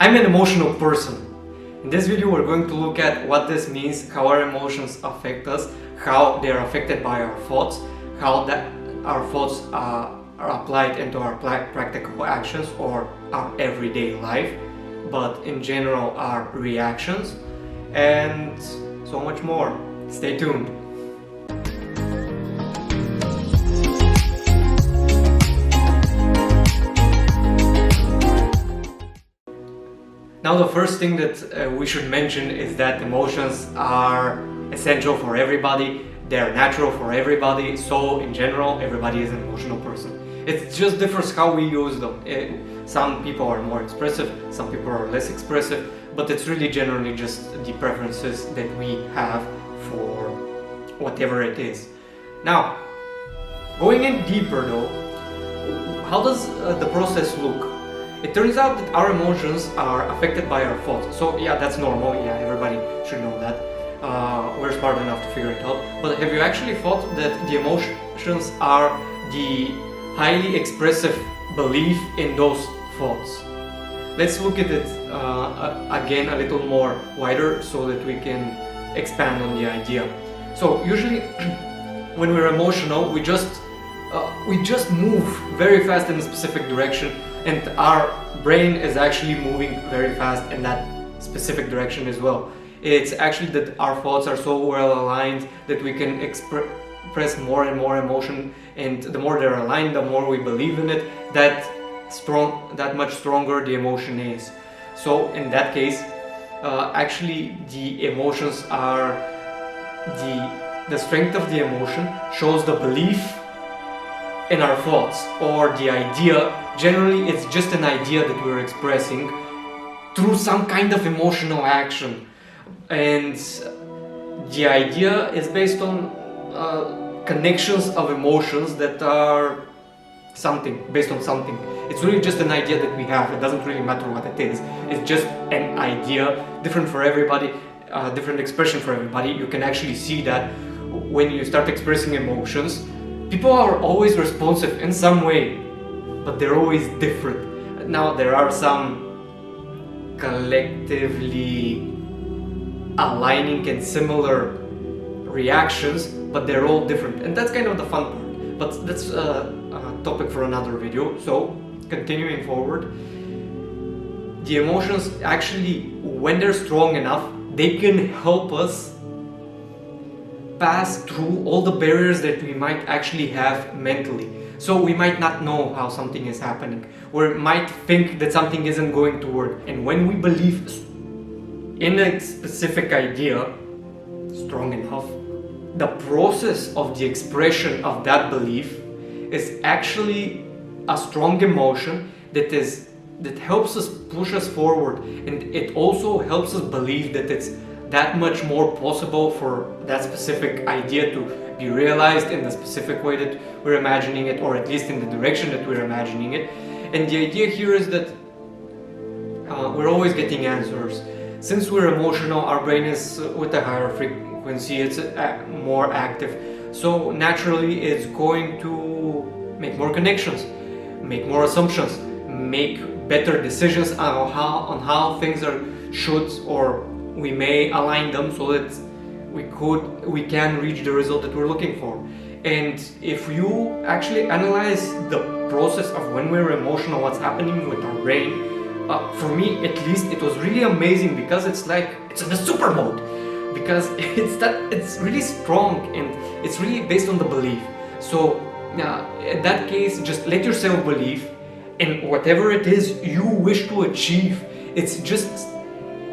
I'm an emotional person. In this video we're going to look at what this means, how our emotions affect us, how they are affected by our thoughts, how that our thoughts are applied into our practical actions or our everyday life, but in general our reactions, and so much more. Stay tuned. Now the first thing that we should mention is that emotions are essential for everybody, they're natural for everybody, so in general everybody is an emotional person. It just differs how we use them. Some people are more expressive, some people are less expressive, but it's really generally just the preferences that we have for whatever it is. Now, going in deeper though, how does the process look? It turns out that our emotions are affected by our thoughts. So yeah, that's normal, yeah, everybody should know that. We're smart enough to figure it out. But have you actually thought that the emotions are the highly expressive belief in those thoughts? Let's look at it again a little more wider so that we can expand on the idea. So usually when we're emotional, we just move very fast in a specific direction, and our brain is actually moving very fast in that specific direction as well. It's actually that our thoughts are so well aligned that we can express more and more emotion, and the more they're aligned, the more we believe in it, that much stronger the emotion is. So in that case, actually the emotions are the strength of the emotion shows the belief in our thoughts, or the idea. Generally it's just an idea that we're expressing through some kind of emotional action, and the idea is based on connections of emotions that are based on something. It's really just an idea that we have. It doesn't really matter what it is. It's just an idea, different for everybody, different expression for everybody. You can actually see that when you start expressing emotions, people are always responsive in some way, but they're always different. Now there are some collectively aligning and similar reactions, but they're all different, and that's kind of the fun part. But that's a topic for another video. So continuing forward, the emotions actually, when they're strong enough, they can help us pass through all the barriers that we might actually have mentally. So we might not know how something is happening, or might think that something isn't going to work, and when we believe in a specific idea strong enough, the process of the expression of that belief is actually a strong emotion that helps us push us forward, and it also helps us believe that it's that much more possible for that specific idea to be realized in the specific way that we're imagining it, or at least in the direction that we're imagining it. And the idea here is that we're always getting answers. Since we're emotional, our brain is with a higher frequency, it's more active, so naturally it's going to make more connections, make more assumptions, make better decisions on how things should, or we may align them so that we can reach the result that we're looking for. And if you actually analyze the process of when we're emotional, what's happening with our brain, for me at least, it was really amazing, because it's like it's in a super mode, because it's really strong and it's really based on the belief. So in that case, just let yourself believe in whatever it is you wish to achieve. It's just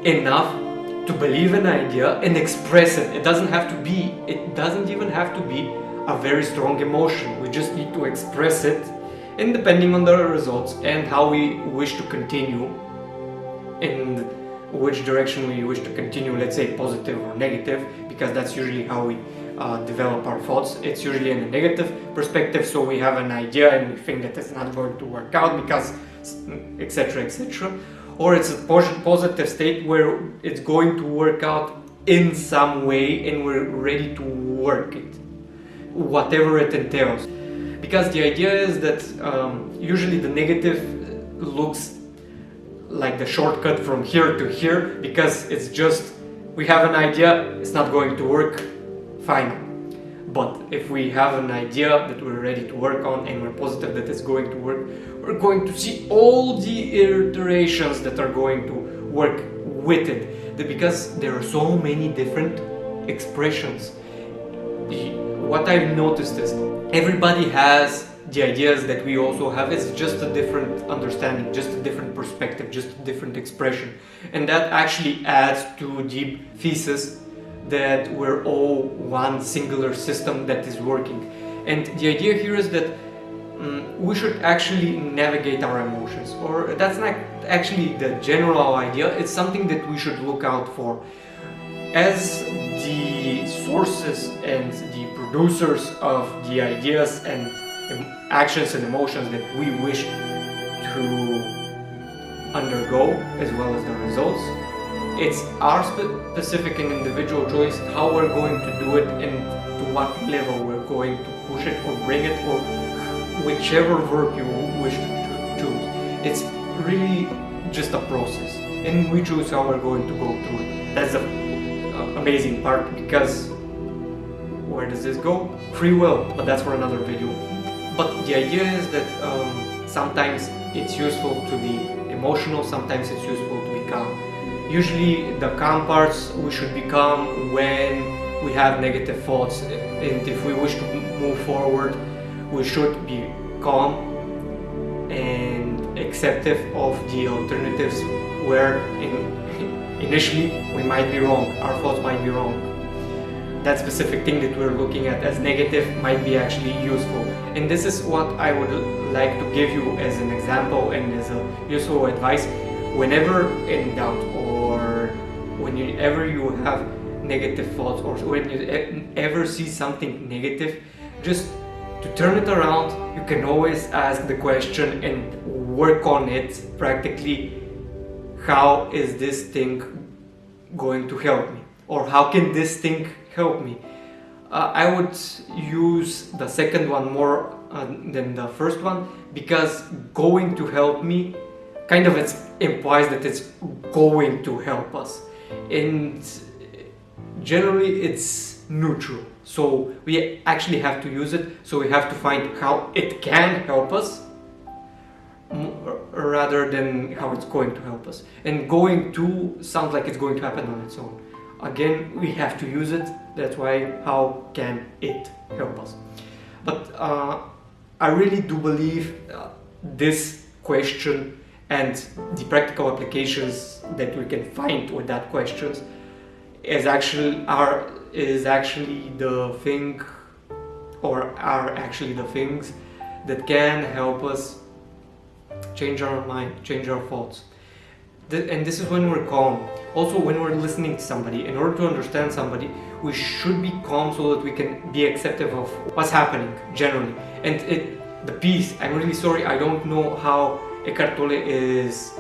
enough to believe an idea and express it. It doesn't even have to be a very strong emotion. We just need to express it, and depending on the results and how we wish to continue, in which direction we wish to continue, let's say positive or negative, because that's usually how we develop our thoughts. It's usually in a negative perspective, so we have an idea and we think that it's not going to work out because etc, etc. Or it's a positive state where it's going to work out in some way and we're ready to work it, whatever it entails. Because the idea is that usually the negative looks like the shortcut from here to here, because it's just, we have an idea, it's not going to work, fine. But if we have an idea that we're ready to work on and we're positive that it's going to work, we're going to see all the iterations that are going to work with it. Because there are so many different expressions. What I've noticed is everybody has the ideas that we also have. It's just a different understanding, just a different perspective, just a different expression. And that actually adds to the thesis that we're all one singular system that is working. And the idea here is that we should actually navigate our emotions, or that's not actually the general idea, it's something that we should look out for. As the sources and the producers of the ideas and actions and emotions that we wish to undergo, as well as the results, it's our specific and individual choice how we're going to do it and to what level we're going to push it or bring it, or whichever verb you wish to choose. It's really just a process, and we choose how we're going to go through it. That's the amazing part, because where does this go? Free will, but that's for another video. But the idea is that sometimes it's useful to be emotional, sometimes it's useful to be calm. Usually the calm parts we should be calm when we have negative thoughts, and if we wish to move forward, we should be calm and acceptive of the alternatives where initially we might be wrong, our thoughts might be wrong. That specific thing that we're looking at as negative might be actually useful. And this is what I would like to give you as an example and as a useful advice. Whenever in doubt, or whenever you have negative thoughts, or when you ever see something negative, just to turn it around, you can always ask the question and work on it practically. How is this thing going to help me? Or how can this thing help me? I would use the second one more than the first one, because going to help me kind of implies that it's going to help us, and generally it's neutral, so we actually have to use it, so we have to find how it can help us rather than how it's going to help us. And going to sounds like it's going to happen on its own. Again, we have to use it, that's why how can it help us. But I really do believe this question and the practical applications that we can find with that questions is actually the thing, or are actually the things that can help us change our mind, change our thoughts. And this is when we're calm. Also, when we're listening to somebody, in order to understand somebody, we should be calm so that we can be accepting of what's happening generally. And the peace, I'm really sorry, I don't know how Eckhart Tolle is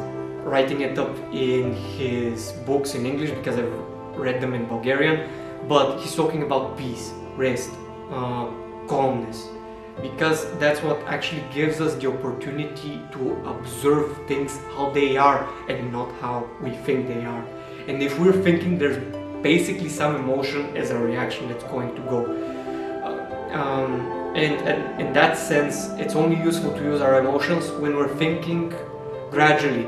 writing it up in his books in English, because I've read them in Bulgarian, but he's talking about peace, rest, calmness, because that's what actually gives us the opportunity to observe things how they are and not how we think they are. And if we're thinking there's basically some emotion as a reaction that's going to go. And in that sense, it's only useful to use our emotions when we're thinking gradually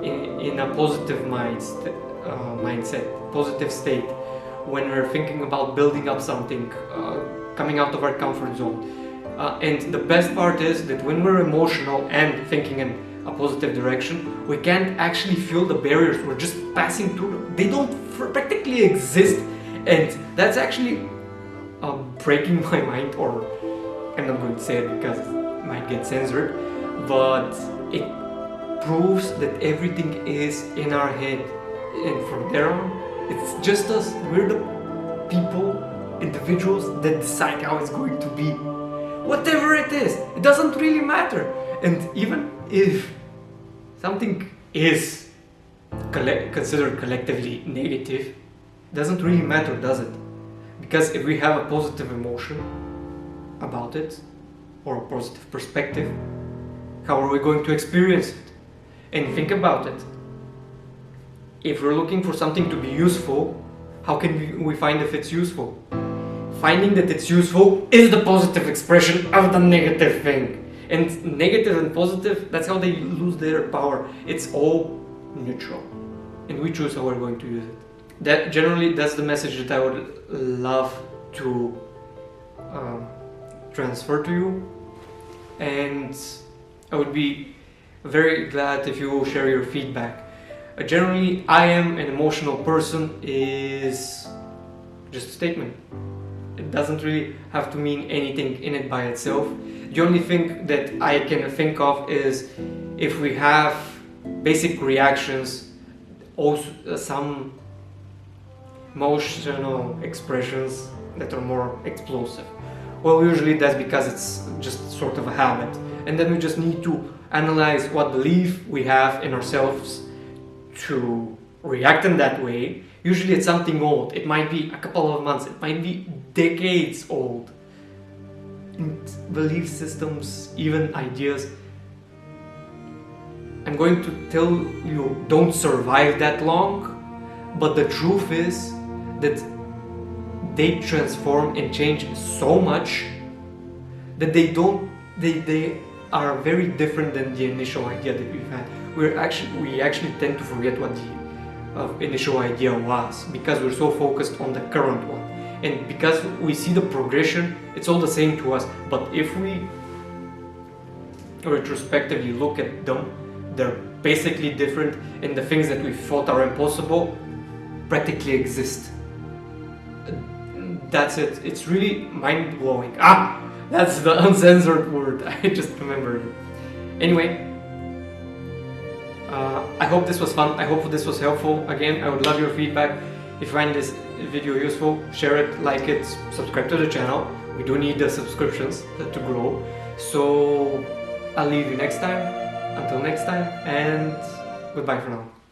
in a positive mindset, positive state, when we're thinking about building up something, coming out of our comfort zone. And the best part is that when we're emotional and thinking in a positive direction, we can't actually feel the barriers, we're just passing through them. They don't practically exist, and that's actually breaking my mind, or I'm not going to say it because it might get censored, but it proves that everything is in our head, and from there on, it's just us. We're the people, individuals that decide how it's going to be. Whatever it is, it doesn't really matter. And even if something is considered collectively negative, it doesn't really matter, does it? Because if we have a positive emotion about it, or a positive perspective, how are we going to experience it? And think about it. If we're looking for something to be useful, how can we find if it's useful? Finding that it's useful is the positive expression of the negative thing. And negative and positive, that's how they lose their power. It's all neutral. And we choose how we're going to use it. That's the message that I would love to transfer to you. And I would be very glad if you will share your feedback. Generally, I am an emotional person is just a statement. It doesn't really have to mean anything in it by itself. The only thing that I can think of is if we have basic reactions, also some emotional expressions that are more explosive. Well, usually that's because it's just sort of a habit. And then we just need to analyze what belief we have in ourselves to react in that way. Usually it's something old. It might be a couple of months, it might be decades old. And belief systems, even ideas. I'm going to tell you, don't survive that long, but the truth is that they transform and change so much that they are very different than the initial idea that we've had. We actually tend to forget what the initial idea was because we're so focused on the current one. And because we see the progression, it's all the same to us. But if we retrospectively look at them, they're basically different, and the things that we thought are impossible practically exist. That's it. It's really mind-blowing. That's the uncensored word. I just remembered it. Anyway, I hope this was fun. I hope this was helpful. Again, I would love your feedback. If you find this video useful, share it, like it, subscribe to the channel. We do need the subscriptions to grow. So I'll leave you next time. Until next time, and goodbye for now.